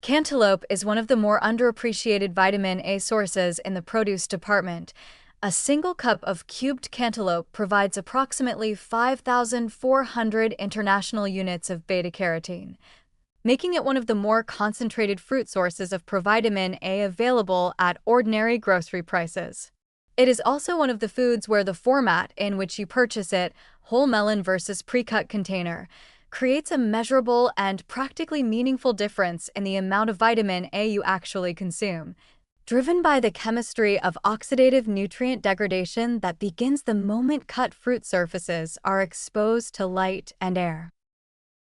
Cantaloupe is one of the more underappreciated vitamin A sources in the produce department. A single cup of cubed cantaloupe provides approximately 5,400 international units of beta-carotene, making it one of the more concentrated fruit sources of provitamin A available at ordinary grocery prices. It is also one of the foods where the format in which you purchase it, whole melon versus pre-cut container, creates a measurable and practically meaningful difference in the amount of vitamin A you actually consume, driven by the chemistry of oxidative nutrient degradation that begins the moment cut fruit surfaces are exposed to light and air.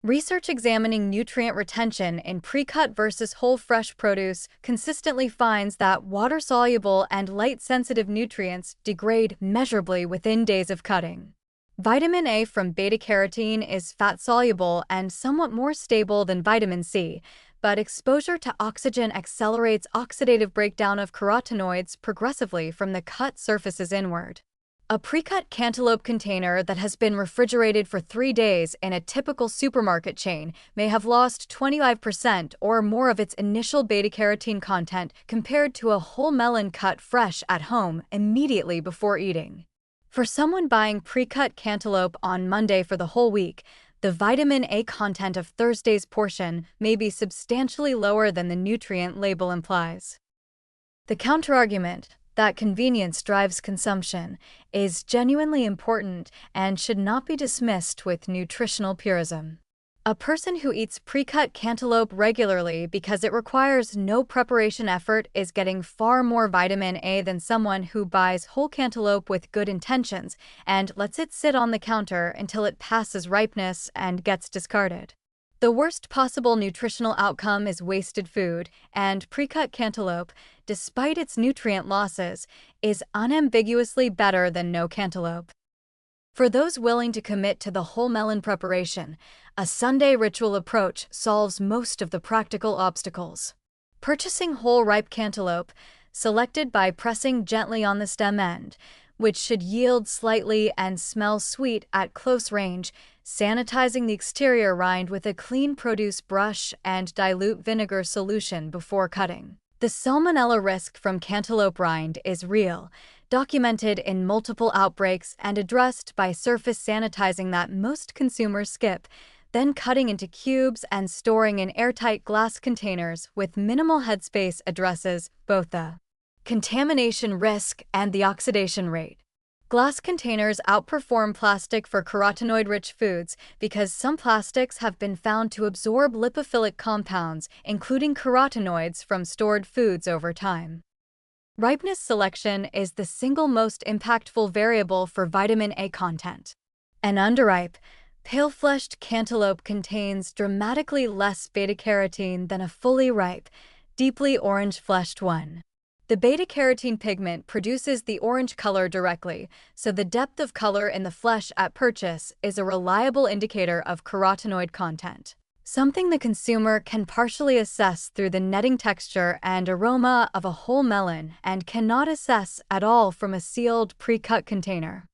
Research examining nutrient retention in pre-cut versus whole fresh produce consistently finds that water-soluble and light-sensitive nutrients degrade measurably within days of cutting. Vitamin A from beta-carotene is fat-soluble and somewhat more stable than vitamin C, but exposure to oxygen accelerates oxidative breakdown of carotenoids progressively from the cut surfaces inward. A pre-cut cantaloupe container that has been refrigerated for 3 days in a typical supermarket chain may have lost 25% or more of its initial beta-carotene content compared to a whole melon cut fresh at home immediately before eating. For someone buying pre-cut cantaloupe on Monday for the whole week, the vitamin A content of Thursday's portion may be substantially lower than the nutrient label implies. The counterargument that convenience drives consumption is genuinely important and should not be dismissed with nutritional purism. A person who eats pre-cut cantaloupe regularly because it requires no preparation effort is getting far more vitamin A than someone who buys whole cantaloupe with good intentions and lets it sit on the counter until it passes ripeness and gets discarded. The worst possible nutritional outcome is wasted food, and pre-cut cantaloupe, despite its nutrient losses, is unambiguously better than no cantaloupe. For those willing to commit to the whole melon preparation, a Sunday ritual approach solves most of the practical obstacles. Purchasing whole ripe cantaloupe, selected by pressing gently on the stem end, which should yield slightly and smell sweet at close range, sanitizing the exterior rind with a clean produce brush and dilute vinegar solution before cutting. The salmonella risk from cantaloupe rind is real, documented in multiple outbreaks and addressed by surface sanitizing that most consumers skip, then cutting into cubes and storing in airtight glass containers with minimal headspace addresses both the contamination risk and the oxidation rate. Glass containers outperform plastic for carotenoid-rich foods because some plastics have been found to absorb lipophilic compounds, including carotenoids, from stored foods over time. Ripeness selection is the single most impactful variable for vitamin A content. An underripe, pale-fleshed cantaloupe contains dramatically less beta-carotene than a fully ripe, deeply orange-fleshed one. The beta-carotene pigment produces the orange color directly, so the depth of color in the flesh at purchase is a reliable indicator of carotenoid content, something the consumer can partially assess through the netting texture and aroma of a whole melon and cannot assess at all from a sealed, pre-cut container.